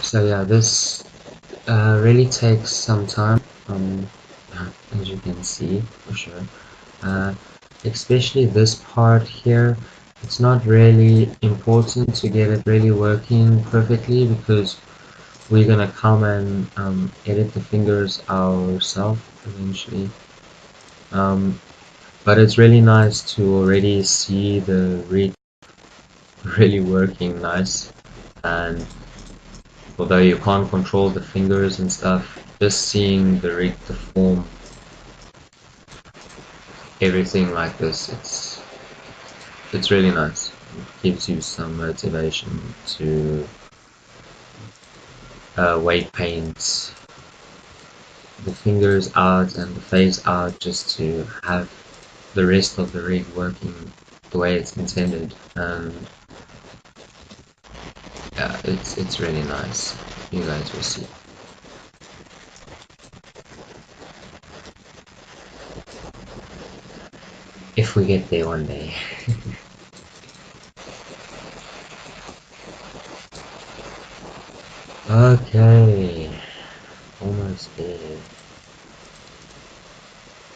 So yeah, this really takes some time, as you can see for sure. Uh, Especially this part here, it's not really important to get it really working perfectly because we're gonna come and edit the fingers ourselves eventually. Um, but it's really nice to already see the rig really working nice, and although you can't control the fingers and stuff, just seeing the rig deform everything like this, it's really nice. It gives you some motivation to weight paint the fingers out and the face out just to have the rest of the rig working the way it's intended. And yeah, it's really nice. You guys will see. If we get there one day. Okay, almost there.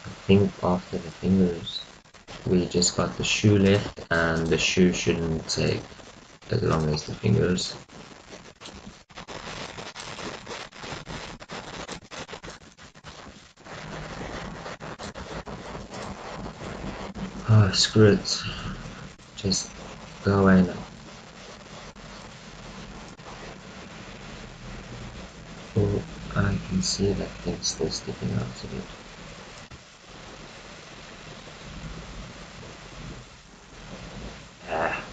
I think after the fingers, we just got the shoe left, and the shoe shouldn't take as long as the fingers. Ah, screw it. Just go away now. Oh, I can see that thing's still sticking out a bit. Ah,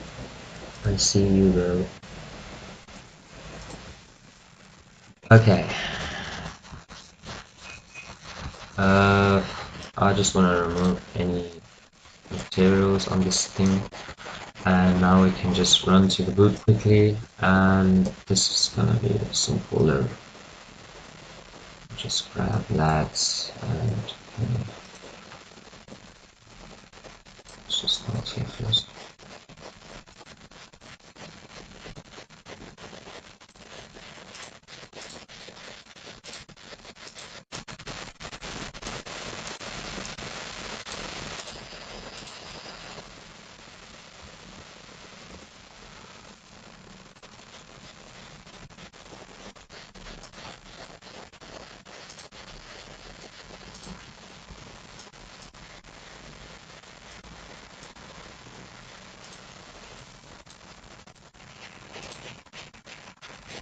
I see you though. Okay. I just want to remove any materials on this thing, and now we can just run to the boot quickly, and this is gonna be a simple load. Just grab that, and let's just start here first.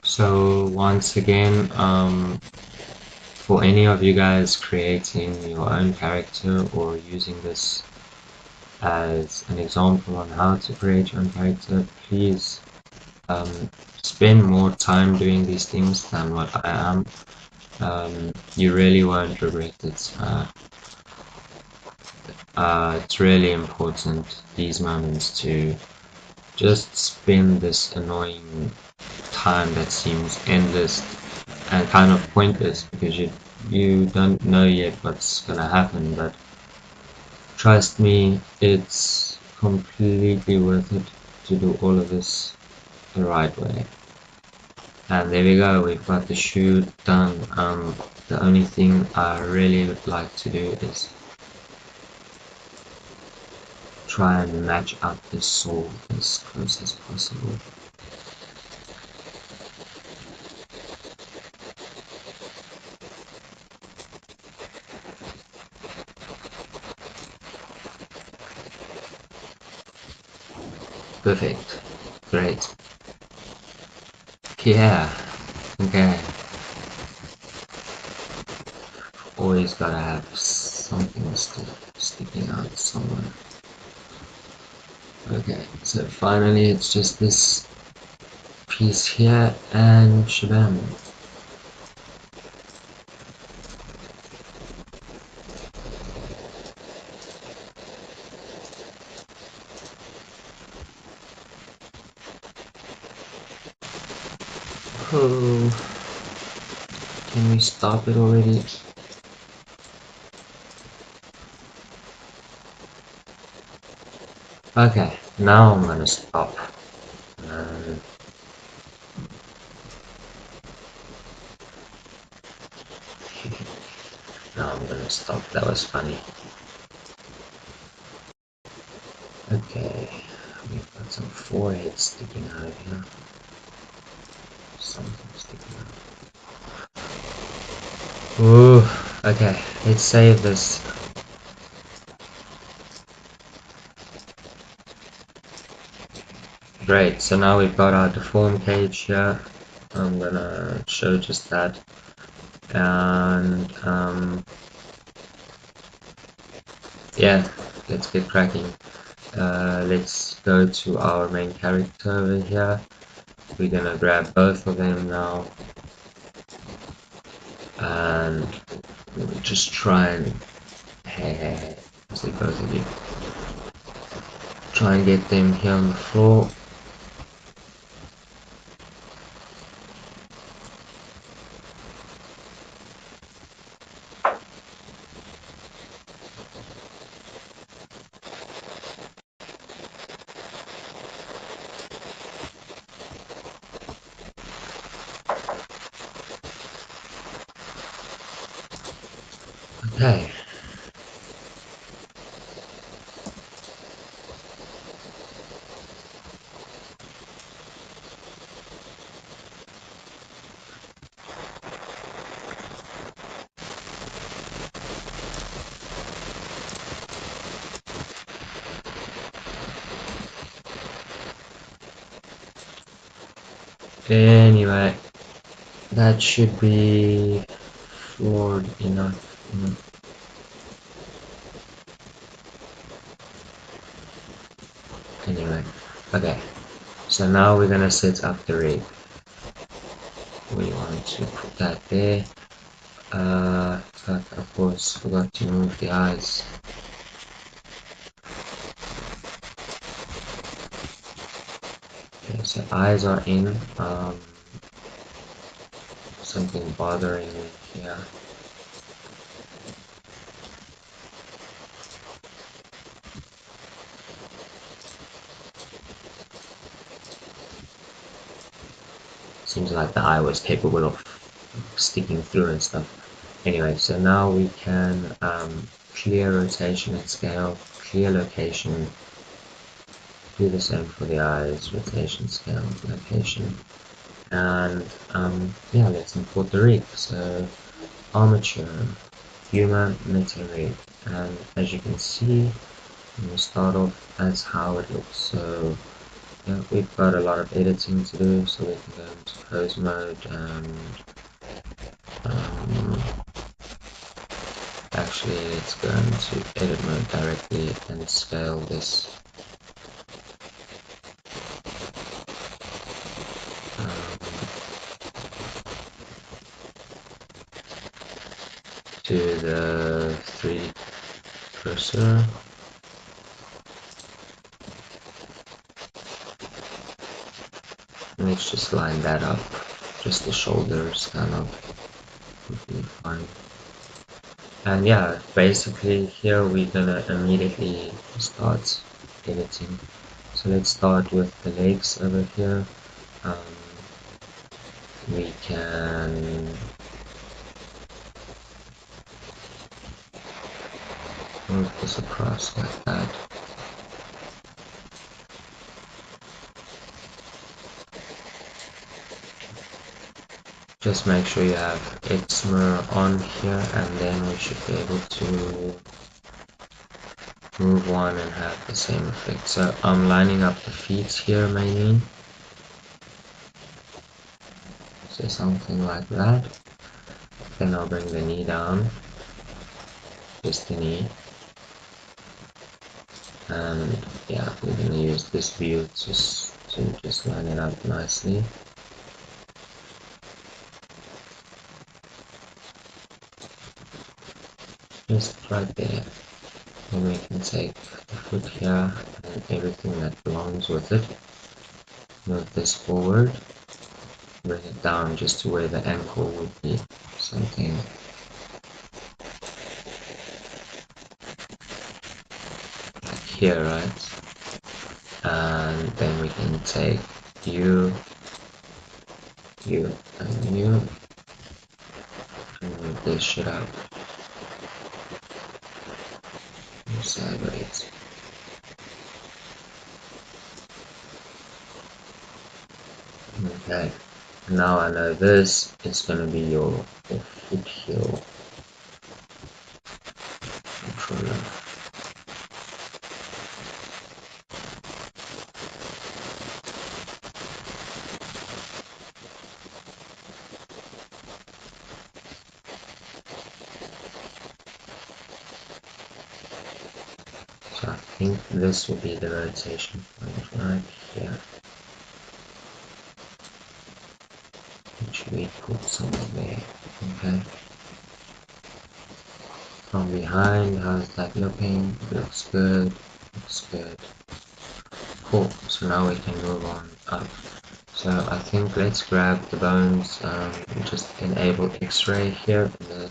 So once again, for any of you guys creating your own character or using this as an example on how to create your own character, please spend more time doing these things than what I am. You really won't regret it. It's really important these moments to just spend this annoying time that seems endless and kind of pointless because you don't know yet what's gonna happen, but trust me, it's completely worth it to do all of this the right way. And there we go, we've got the shoe done. The only thing I really would like to do is try and match up the sole as close as possible. Perfect. Great. Yeah. Okay. Always gotta have something still sticking out somewhere. Okay, so finally it's just this piece here and shabam. Oh, can we stop it already? Okay, now I'm gonna stop. Now I'm gonna stop. That was funny. Okay, we've got some foreheads sticking out of here. Something sticking out. Ooh, okay, let's save this. Great, so now we've got our deform cage here. I'm gonna show just that. And yeah, let's get cracking. Let's go to our main character over here. We're gonna grab both of them now and just try and see both of you. Try and get them here on the floor. Okay. Anyway, that should be floored enough. Anyway, okay. So now we're gonna set up the rig. We want to put that there. But of course forgot to move the eyes. Okay, so eyes are in. Something bothering me here. Seems like the eye was capable of sticking through and stuff. Anyway, so now we can clear rotation and scale, clear location, do the same for the eyes, rotation, scale, location, and yeah, let's import the rig. So armature, human metal rig, and as you can see, we'll start off, that's how it looks. So yeah, we've got a lot of editing to do, so we can go into pose mode and actually let's go into edit mode directly and scale this to the 3D cursor. Let's just line that up, just the shoulders kind of would be fine. And yeah, basically here we're gonna immediately start editing. So let's start with the legs over here. We can move this across like that. Just make sure you have Xmir on here, and then we should be able to move one and have the same effect. So I'm lining up the feet here mainly. So something like that. Then I'll bring the knee down, just the knee. And yeah, we're gonna use this view to just line it up nicely. Just right there. Then we can take the foot here and everything that belongs with it. Move this forward. Bring it down just to where the ankle would be. Something like here, right? And then we can take you, and you, and move this shit out. disable it. Okay, now I know this is going to be your foot heel controller. So I think this will be the rotation point right here, which we put something there. Okay. From behind, how's that looking? Looks good. Looks good. Cool. So now we can move on up. So I think let's grab the bones. Just enable X-ray here in the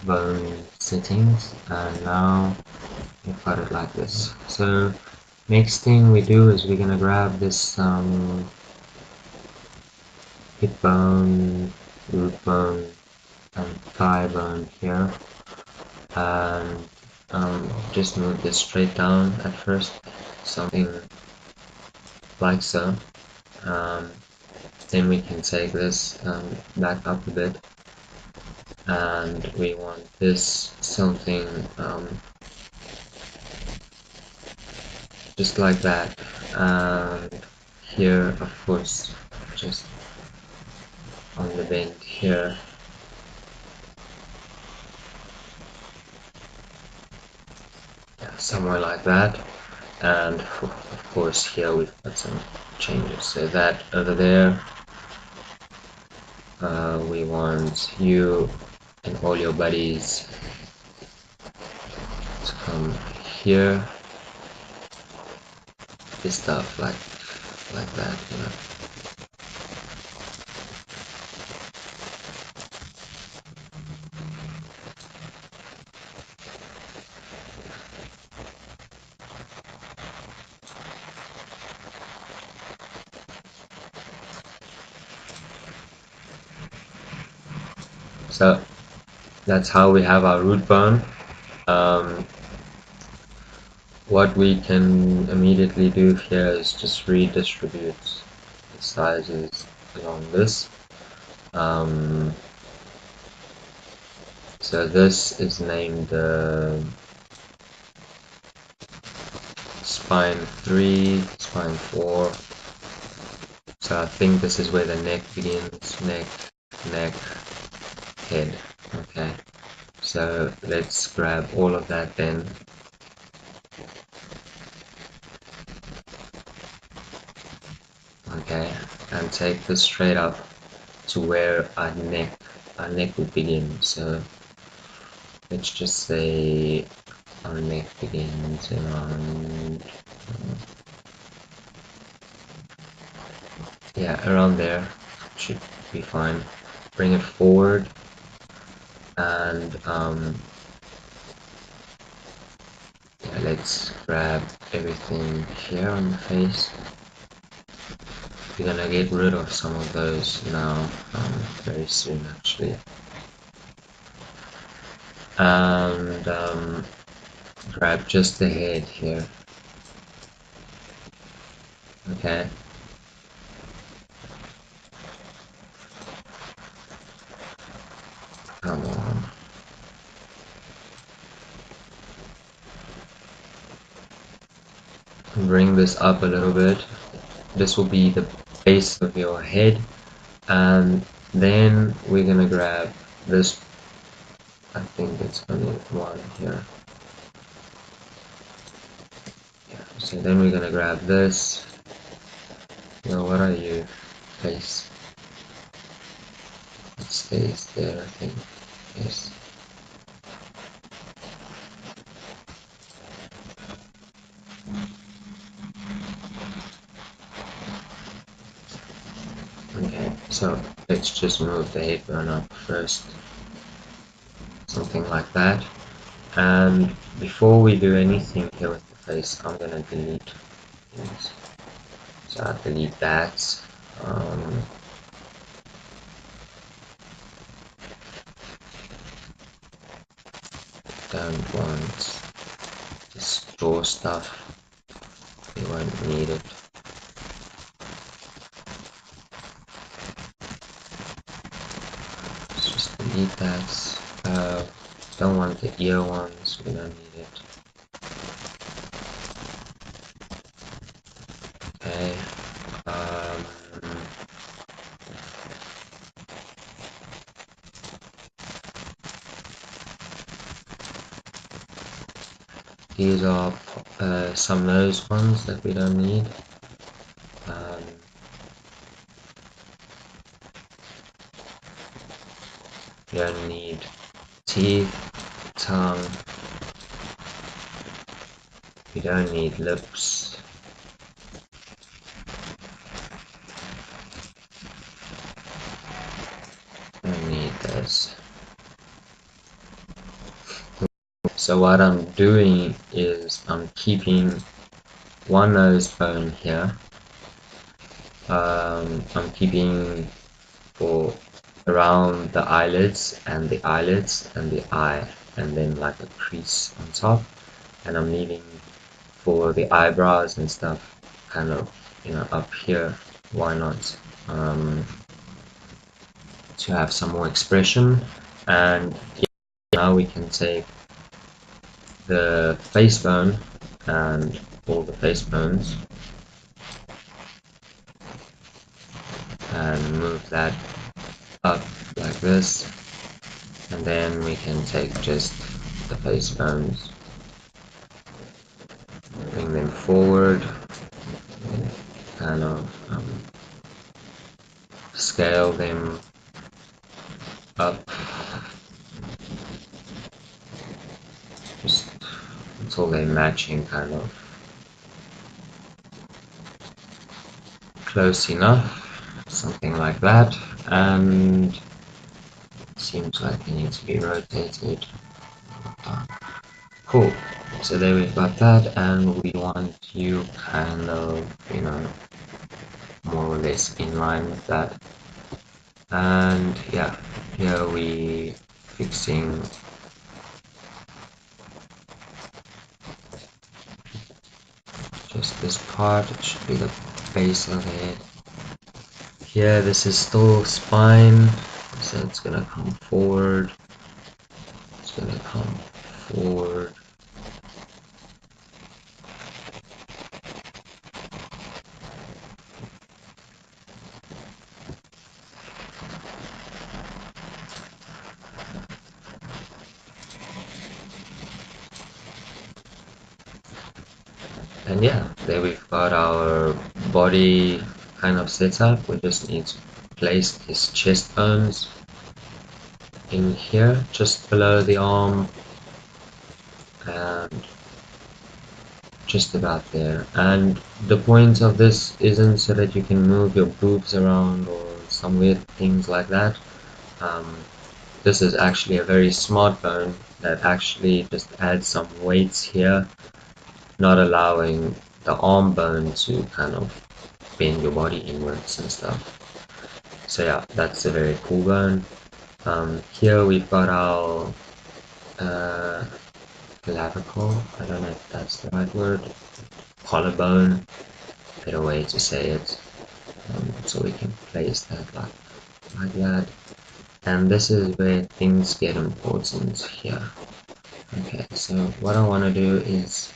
bone settings, and now we've got it like this. So next thing we do is we're gonna grab this hip bone, root bone, and thigh bone here, and just move this straight down at first, something like so. Then we can take this back up a bit, and we want this something just like that, and here of course just on the bend here, yeah, somewhere like that. And of course here we've got some changes, so that over there we want you and all your buddies to come here, this stuff like that, you know. So that's how we have our root bone. What we can immediately do here is just redistribute the sizes along this. So this is named spine 3, spine 4. So I think this is where the neck begins, neck, head. Okay, so let's grab all of that then. Okay, and take this straight up to where our neck would begin. So let's just say our neck begins around, yeah, around there should be fine. Bring it forward, and yeah, let's grab everything here on the face. We're gonna get rid of some of those now, very soon actually. And grab just the head here. Okay. Come on. Bring this up a little bit. This will be the base of your head, and then we're gonna grab this. I think it's only one here. Yeah, so then we're gonna grab this. No, what are you? Face. It stays there, I think. Yes. Okay, so let's just move the head bone up first. Something like that. And before we do anything here with the face, I'm gonna delete things. So I'll delete that. Don't want draw stuff. We won't need it. Let's just delete that. Don't want the ear ones, we don't need it. Okay. These are some nose ones that we don't need. We don't need teeth, tongue. We don't need lips. We don't need this. So what I'm doing is I'm keeping one nose bone here. I'm keeping for around the eyelids and the eye, and then like a crease on top, and I'm leaving for the eyebrows and stuff kind of, you know, up here. Why not? To have some more expression. And now we can take the face bone and all the face bones and move that up like this, and then we can take just the face bones, bring them forward, kind of scale them up just until they're matching, kind of close enough, something like that. And it seems like they need to be rotated. Cool. So there we've got that, and we want you kind of, you know, more or less in line with that. And yeah, here we fixing just this part. It should be the base of the head. Here this is still spine, so it's gonna come forward. It's gonna come forward. And yeah, there we've got our body kind of set up. We just need to place his chest bones in here, just below the arm, and just about there. And the point of this isn't so that you can move your boobs around or some weird things like that. This is actually a very smart bone that actually just adds some weights here, not allowing the arm bone to kind of bend your body inwards and stuff. So yeah, that's a very cool bone. Here we've got our clavicle, I don't know if that's the right word, collarbone, better way to say it. So we can place that like that. And this is where things get important here. Okay, so what I want to do is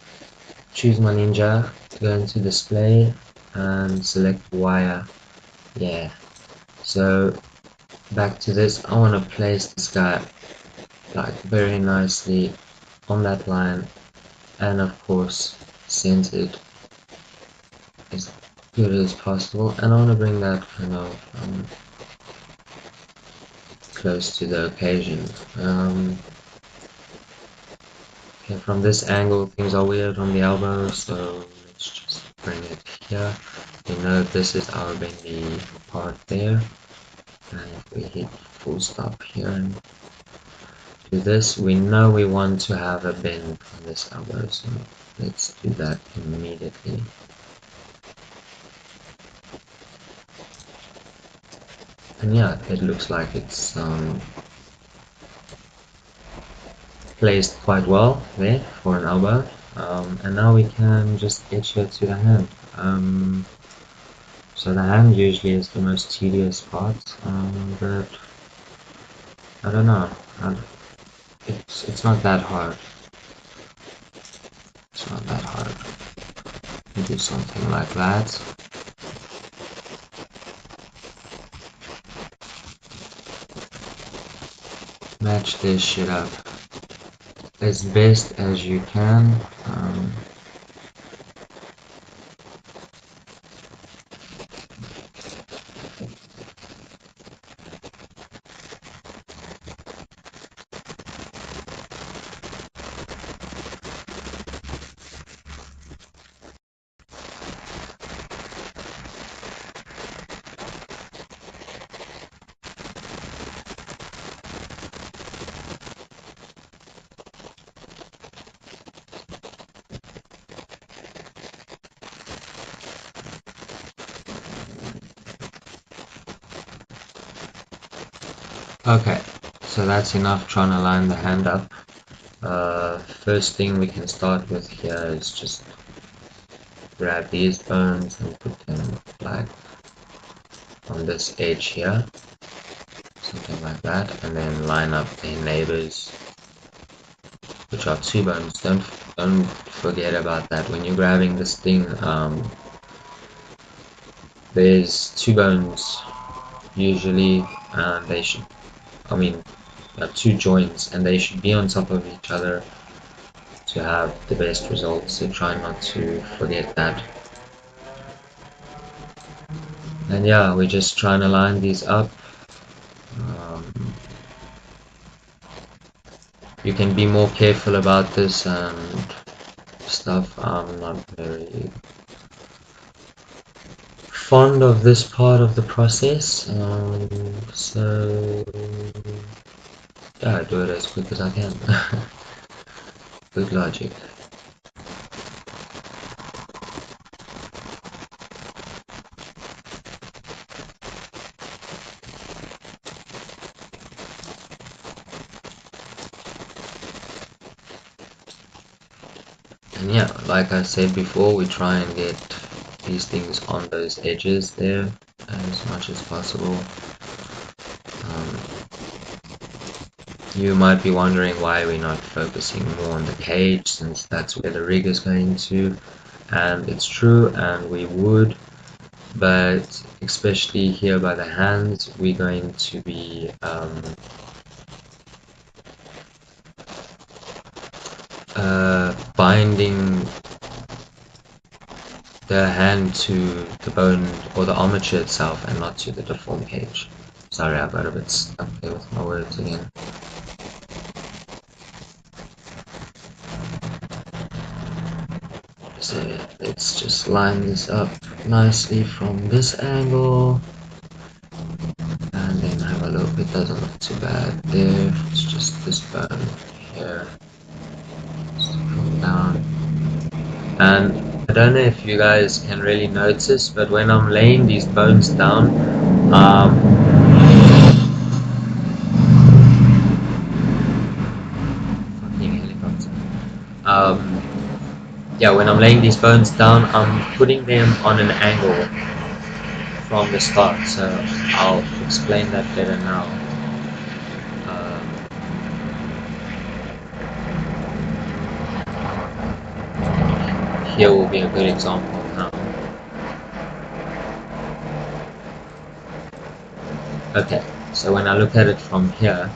choose my ninja, go into display and select wire. Yeah, so back to this, I want to place this guy like very nicely on that line, and of course centered as good as possible. And I want to bring that kind of close to the occasion. Okay, from this angle things are weird on the elbow, so let's just bring it here. We know this is our bendy part there, and if we hit full stop here and do this, we know we want to have a bend on this elbow, so let's do that immediately. And yeah, it looks like it's placed quite well there for an elbow. And now we can just etch it to the hand. So the hand usually is the most tedious part, but I don't know. I, it's not that hard. It's not that hard. You do something like that. Match this shit up as best as you can. Okay, so that's enough trying to line the hand up. First thing we can start with here is just grab these bones and put them like on this edge here, something like that, and then line up their neighbors, which are two bones. Don't forget about that when you're grabbing this thing. There's two bones usually, and they should, I mean, two joints, and they should be on top of each other to have the best results. So try not to forget that. And yeah, we're just trying to line these up. You can be more careful about this and stuff. I'm not very fond of this part of the process, so yeah, I do it as quick as I can. Good logic. And yeah, like I said before, we try and get these things on those edges there as much as possible. You might be wondering why we're not focusing more on the cage, since that's where the rig is going to, and it's true, and we would, but especially here by the hands, we're going to be binding the hand to the bone or the armature itself and not to the deform cage. Sorry, I got a bit stuck there with my words again. So let's just line this up nicely from this angle, and then have a look. It doesn't look too bad there. It's just this bone here. Just come down. And I don't know if you guys can really notice, but when I'm laying these bones down, fucking helicopter. Yeah, when I'm laying these bones down, I'm putting them on an angle from the start, so I'll explain that better now. Here will be a good example now. Okay, so when I look at it from here,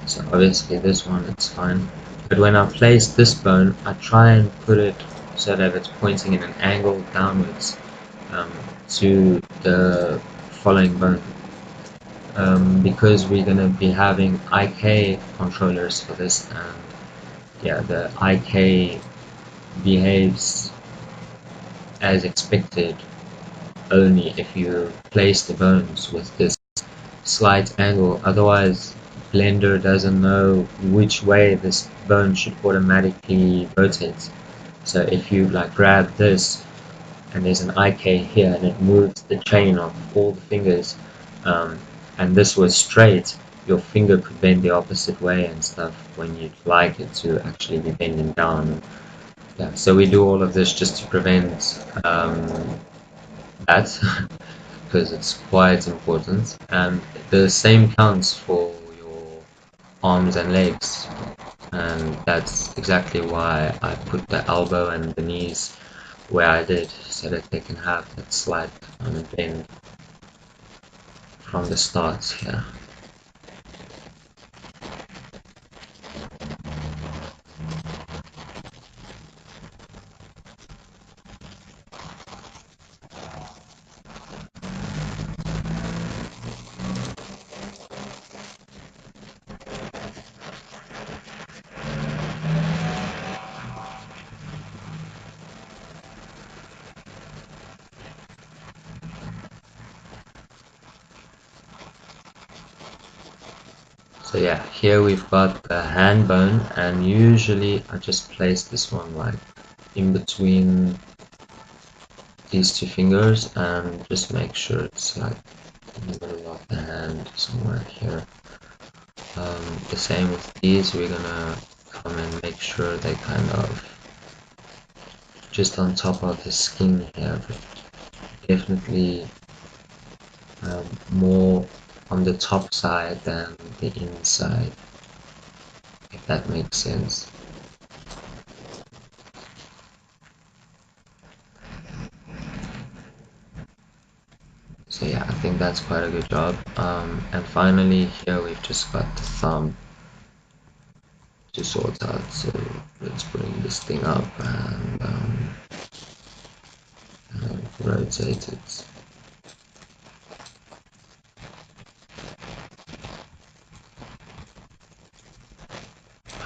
so obviously this one, it's fine. But when I place this bone, I try and put it so that it's pointing in an angle downwards to the following bone. Because we're going to be having IK controllers for this, and yeah, the IK behaves as expected only if you place the bones with this slight angle. Otherwise, Blender doesn't know which way this bone should automatically rotate. So if you like grab this and there's an IK here and it moves the chain of all the fingers, and this was straight, your finger could bend the opposite way and stuff when you'd like it to actually be bending down. Yeah, so we do all of this just to prevent that because it's quite important. And the same counts for your arms and legs, and that's exactly why I put the elbow and the knees where I did, so that they can have that slight bend from the start here. So yeah, here we've got the hand bone, and usually I just place this one like in between these two fingers and just make sure it's like in the middle of the hand somewhere here. The same with these, we're gonna come and make sure they kind of just on top of the skin here, but definitely more on the top side than the inside, if that makes sense. So yeah, I think that's quite a good job. And finally here we've just got the thumb to sort out. So let's bring this thing up and rotate it.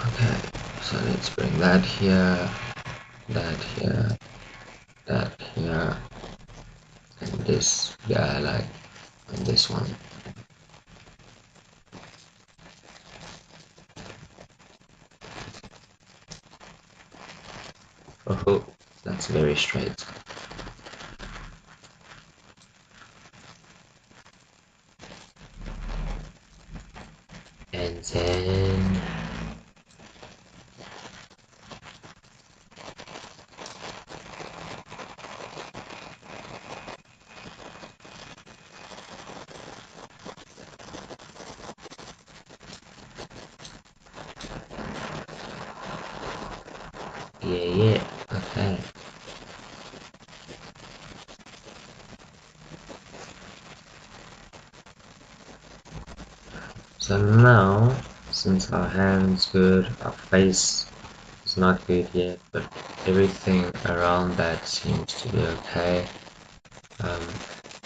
Okay, so let's bring that here, that here, that here, and this guy like on this one. Oh, that's very straight. And then yeah, okay. So now, since our hand's good, our face is not good yet, but everything around that seems to be okay.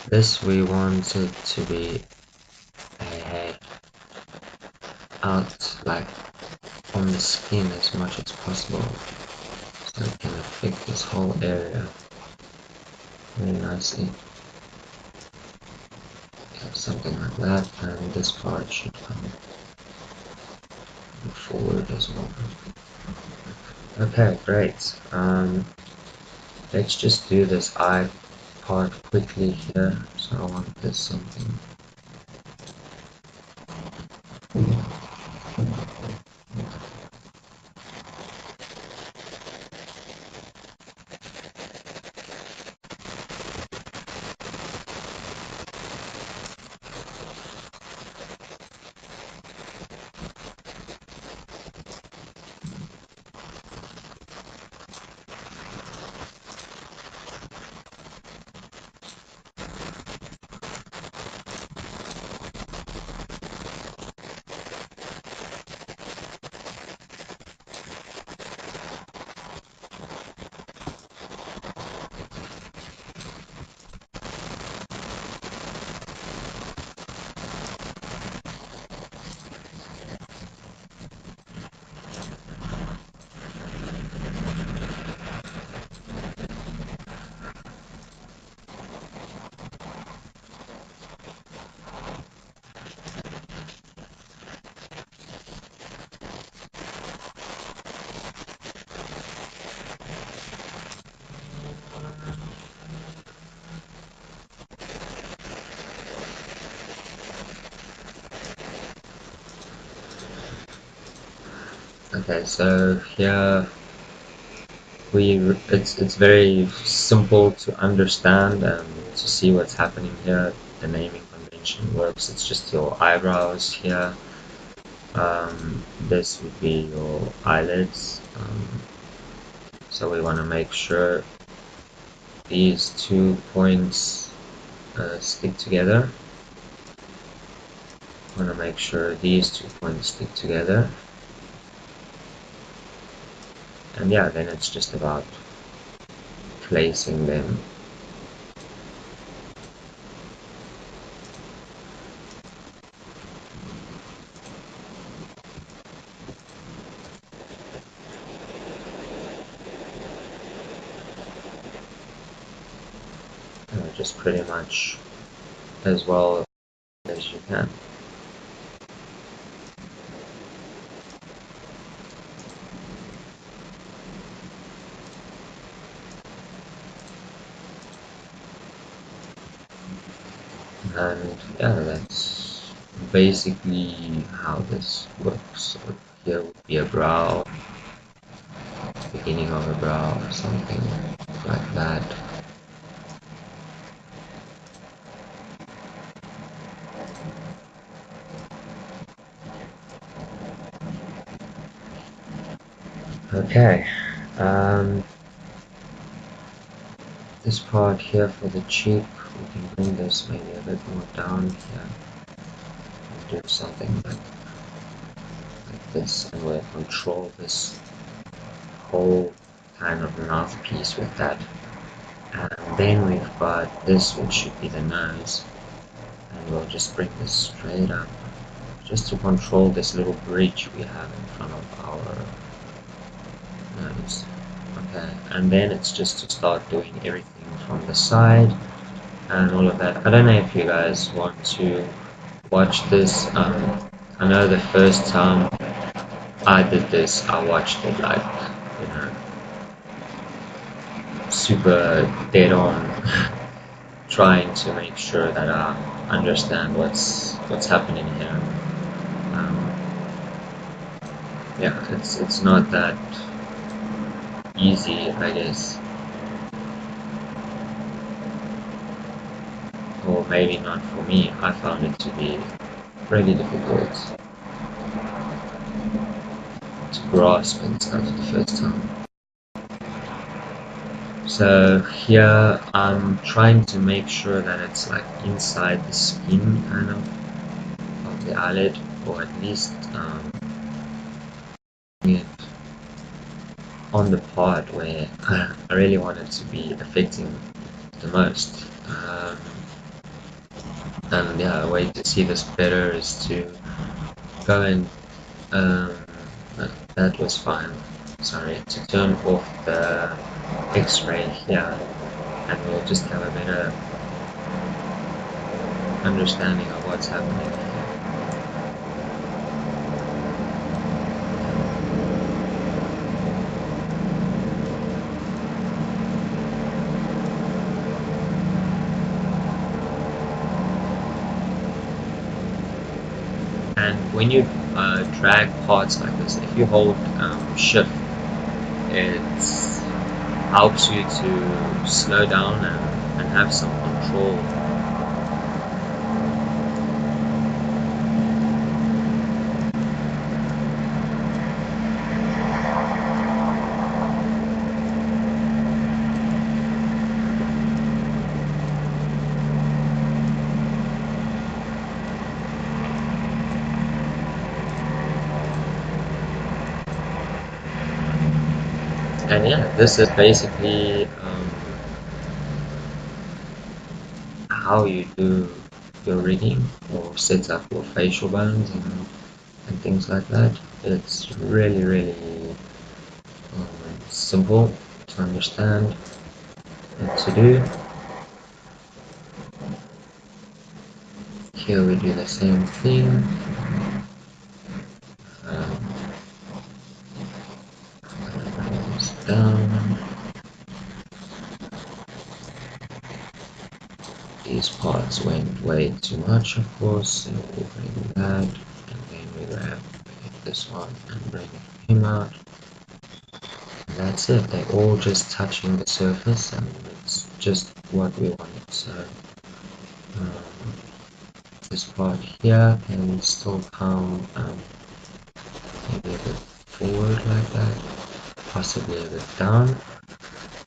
This we want it to be out like on the skin as much as possible, so it can affect this whole area very nicely. Yeah, something like that, and this part should come forward as well. Okay, great. Let's just do this eye part quickly here. So I want this something. Okay, so here it's very simple to understand and to see what's happening here. The naming convention works. It's just your eyebrows here. This would be your eyelids. So we want to make sure these 2 points stick together. Want to make sure these 2 points stick together. And yeah, then it's just about placing them. Just pretty much as well as you can. And yeah, that's basically how this works. So here would be a brow, beginning of a brow or something like that. Okay, this part here for the cheek, we can bring this maybe a bit more down here and do something like this, and we'll control this whole kind of mouthpiece with that. And then we've got this, which should be the nose, and we'll just bring this straight up just to control this little bridge we have in front of our nose. Okay, and then it's just to start doing everything from the side and all of that. I don't know if you guys want to watch this. I know the first time I did this, I watched it like, you know, super dead on, trying to make sure that I understand what's happening here. Yeah, it's not that easy, I guess, or maybe not for me. I found it to be really difficult to grasp and stuff the first time. So here I'm trying to make sure that it's like inside the skin kind of the eyelid, or at least it on the part where I really want it to be affecting the most. And yeah, a way to see this better is to go and that was fine. Sorry, to turn off the X-ray here, and we'll just have a better understanding of what's happening here. And when you drag parts like this, if you hold shift, it helps you to slow down and have some control. And yeah, this is basically how you do your rigging or set up your facial bones and things like that. It's really simple to understand and to do. Here we do the same thing. Down. These parts went way too much, of course, so we'll bring that, and then we grab this one and bring it him out. And that's it, they're all just touching the surface, and it's just what we wanted. So um, this part here can still come maybe a bit forward like that, possibly a bit down.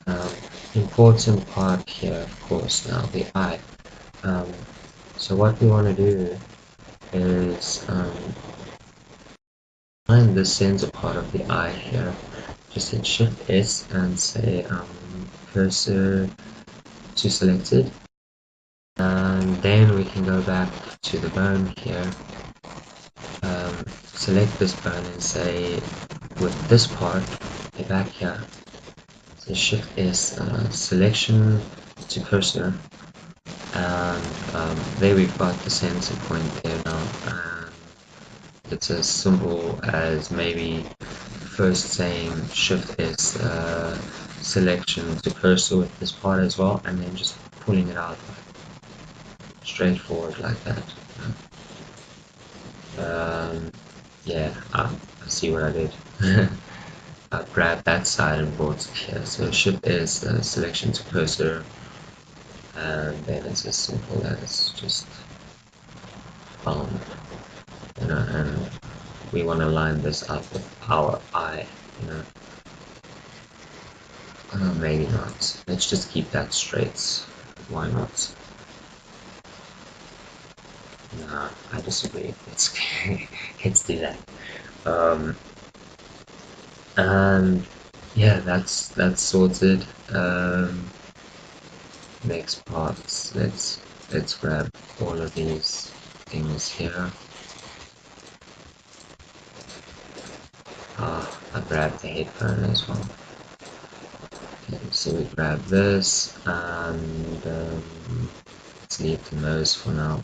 Um, Important part here, of course, now the eye. So what we want to do is find the center part of the eye here. Just hit Shift S and say cursor to selected, and then we can go back to the bone here. Select this bone and say with this part, go back here. So Shift S, selection to cursor, and there we've got the center point there now. And it's as simple as maybe first saying Shift S, selection to cursor with this part as well, and then just pulling it out straightforward like that. Yeah, I see what I did. I grabbed that side and brought it here. So Shift is selection to cursor, and then it's as simple as just and we want to line this up with our eye, maybe not. Let's just keep that straight. Why not? Nah, I disagree. Let's do that. And yeah, that's sorted. Next parts, let's grab all of these things here. I grabbed the headphone as well. Okay, so we grab this, and let's leave the nose for now.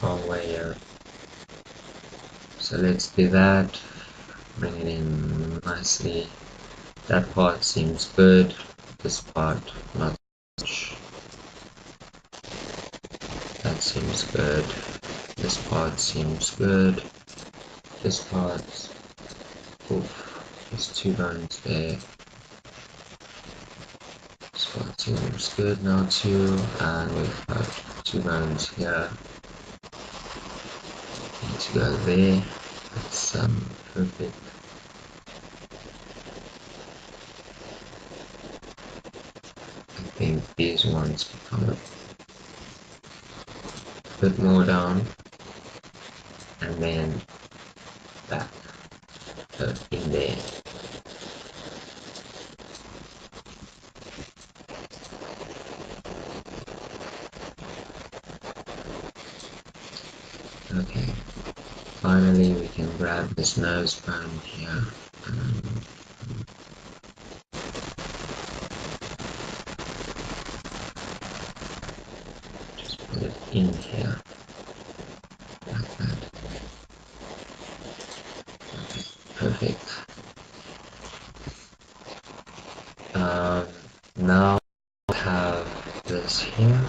Wrong way here. So let's do that. Bring it in nicely. That part seems good. This part not much. That seems good. This part seems good. This part, oof, there's two bones there. This part seems good now too, and we've got two bones here. Need to go there. That's perfect. I think these ones become a bit more down, and then back in there. Okay, finally we can grab this nose bone here. Just put it in here, like that. Okay, perfect. Now I have this here.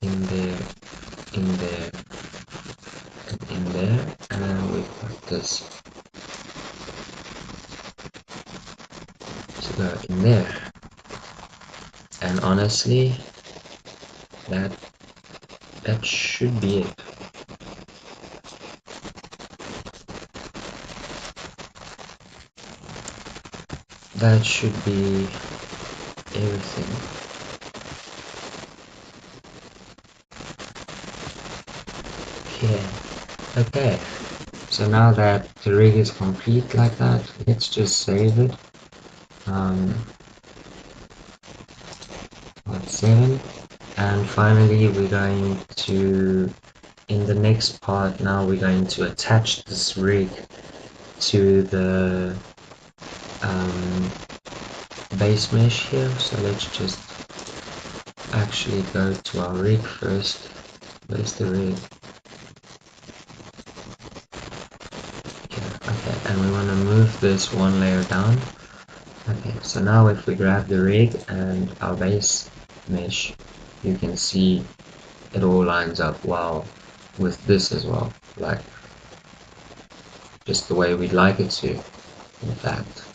In there, in there, and in there, and we've got this to go in there. And honestly, that should be it. That should be everything. Okay, so now that the rig is complete like that, let's just save it. Part 7, and finally we're going to, in the next part now, we're going to attach this rig to the base mesh here. So let's just actually go to our rig first. Where's the rig? Okay, and we want to move this one layer down. Okay, so now if we grab the rig and our base mesh, you can see it all lines up well with this as well. like just the way we'd like it to, in fact.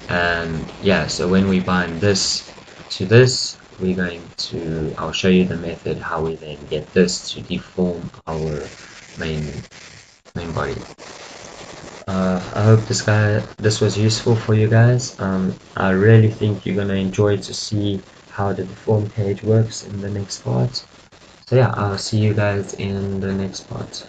And yeah, so when we bind this to this, we're going to, I'll show you the method how we then get this to deform our main body. I hope this was useful for you guys. I really think you're gonna enjoy to see how the deform page works in the next part. So yeah, I'll see you guys in the next part.